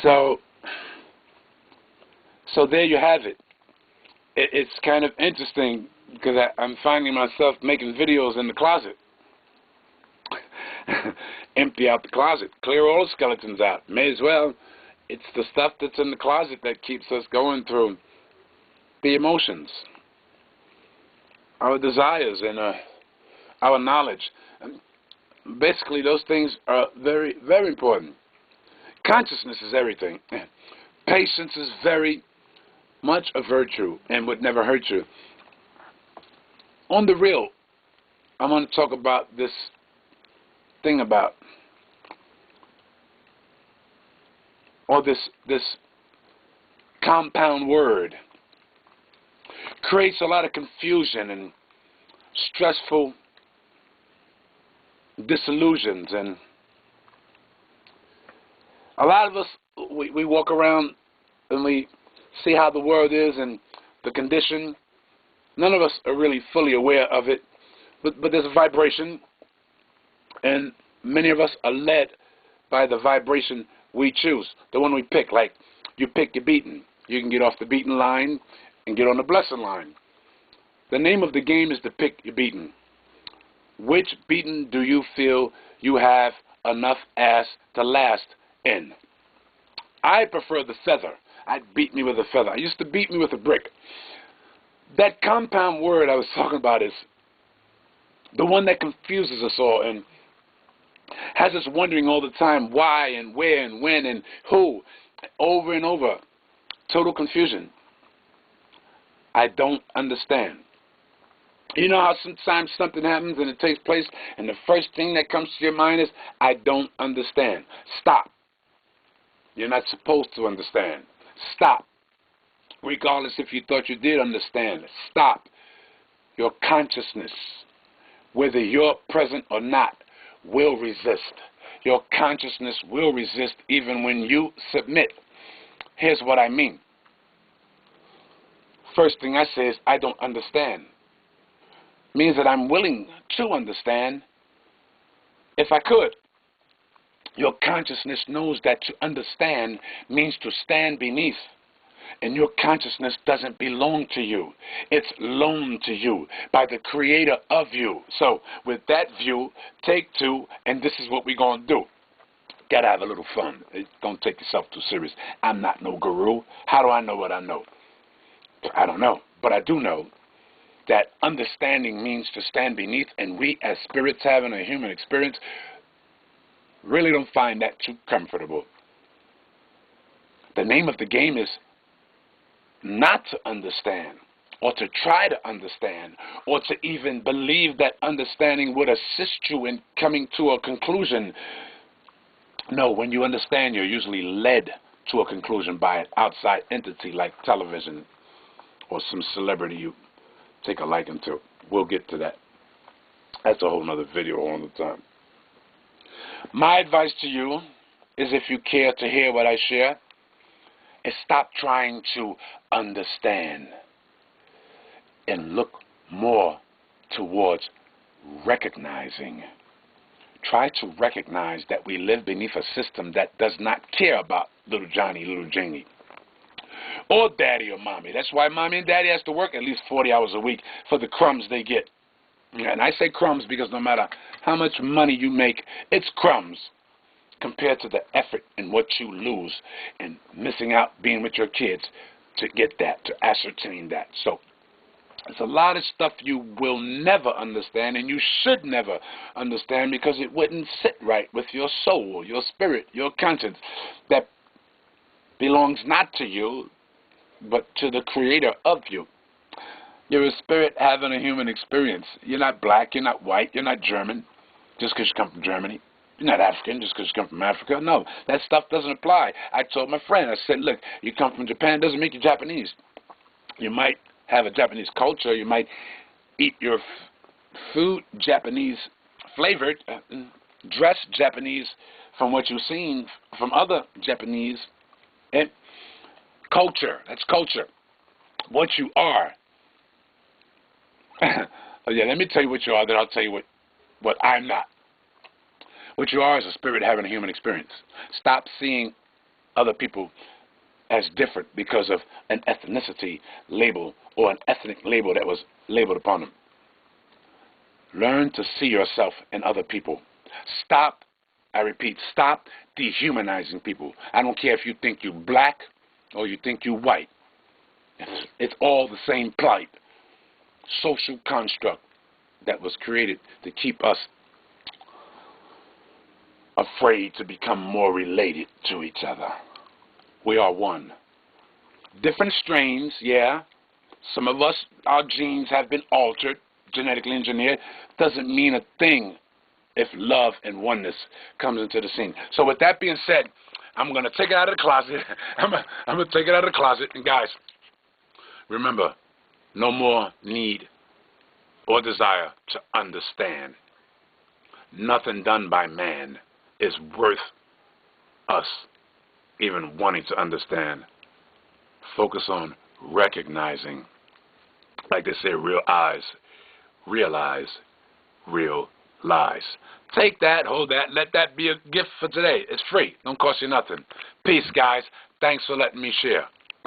So, so there you have it. It's kind of interesting because I'm finding myself making videos in the closet. Empty out the closet. Clear all the skeletons out. May as well. It's the stuff that's in the closet that keeps us going through the emotions, our desires, and our knowledge. And basically, those things are very, very important. Consciousness is everything. Patience is very much a virtue and would never hurt you. On the real, I want to talk about this thing about, or this compound word creates a lot of confusion and stressful disillusions, and a lot of us, we walk around and we see how the world is and the condition. None of us are really fully aware of it, but there's a vibration, and many of us are led by the vibration we choose, the one we pick. Like, you pick your beaten. You can get off the beaten line and get on the blessing line. The name of the game is to pick your beaten. Which beaten do you feel you have enough ass to last in? I prefer the feather. I'd beat me with a feather. I used to beat me with a brick. That compound word I was talking about is the one that confuses us all and has us wondering all the time why and where and when and who, over and over. Total confusion. I don't understand. You know how sometimes something happens and it takes place and the first thing that comes to your mind is, I don't understand. Stop. You're not supposed to understand. Stop. Regardless if you thought you did understand. Stop. Your consciousness, whether you're present or not, will resist. Your consciousness will resist even when you submit. Here's what I mean. First thing I say is, I don't understand. Means that I'm willing to understand if I could. Your consciousness knows that to understand means to stand beneath. And your consciousness doesn't belong to you. It's loaned to you by the creator of you. So with that view, take two, and this is what we're going to do. Got to have a little fun. Don't take yourself too serious. I'm not no guru. How do I know what I know? I don't know. But I do know that understanding means to stand beneath, and we as spirits having a human experience really don't find that too comfortable. The name of the game is not to understand, or to try to understand, or to even believe that understanding would assist you in coming to a conclusion. No, when you understand, you're usually led to a conclusion by an outside entity like television or some celebrity you take a liking to. We'll get to that. That's a whole nother video all the time. My advice to you is, if you care to hear what I share, is stop trying to understand and look more towards recognizing. Try to recognize that we live beneath a system that does not care about little Johnny, little Janie, or daddy or mommy. That's why mommy and daddy has to work at least 40 hours a week for the crumbs they get. And I say crumbs because no matter how much money you make, it's crumbs compared to the effort and what you lose and missing out being with your kids to get that, to ascertain that. So there's a lot of stuff you will never understand, and you should never understand, because it wouldn't sit right with your soul, your spirit, your conscience, that belongs not to you, but to the creator of you. You're a spirit having a human experience. You're not black, you're not white, you're not German, just because you come from Germany. You're not African just because you come from Africa. No, that stuff doesn't apply. I told my friend, I said, look, you come from Japan doesn't make you Japanese. You might have a Japanese culture. You might eat your food Japanese flavored, dress Japanese from what you've seen from other Japanese. And culture, that's culture. What you are. Oh yeah, let me tell you what you are, then I'll tell you what I'm not. What you are is a spirit having a human experience. Stop seeing other people as different because of an ethnicity label or an ethnic label that was labeled upon them. Learn to see yourself in other people. Stop, I repeat, stop dehumanizing people. I don't care if you think you're black or you think you're white. It's all the same plight. Social construct that was created to keep us afraid to become more related to each other. We are one. Different strains, yeah. Some of us, our genes have been altered, genetically engineered. Doesn't mean a thing if love and oneness comes into the scene. So with that being said, I'm going to take it out of the closet. I'm going to take it out of the closet. And guys, remember, no more need or desire to understand. Nothing done by man is worth us even wanting to understand. Focus on recognizing, like they say, real eyes realize real lies. Take that, hold that, let that be a gift for today. It's free. Don't cost you nothing. Peace, guys. Thanks for letting me share.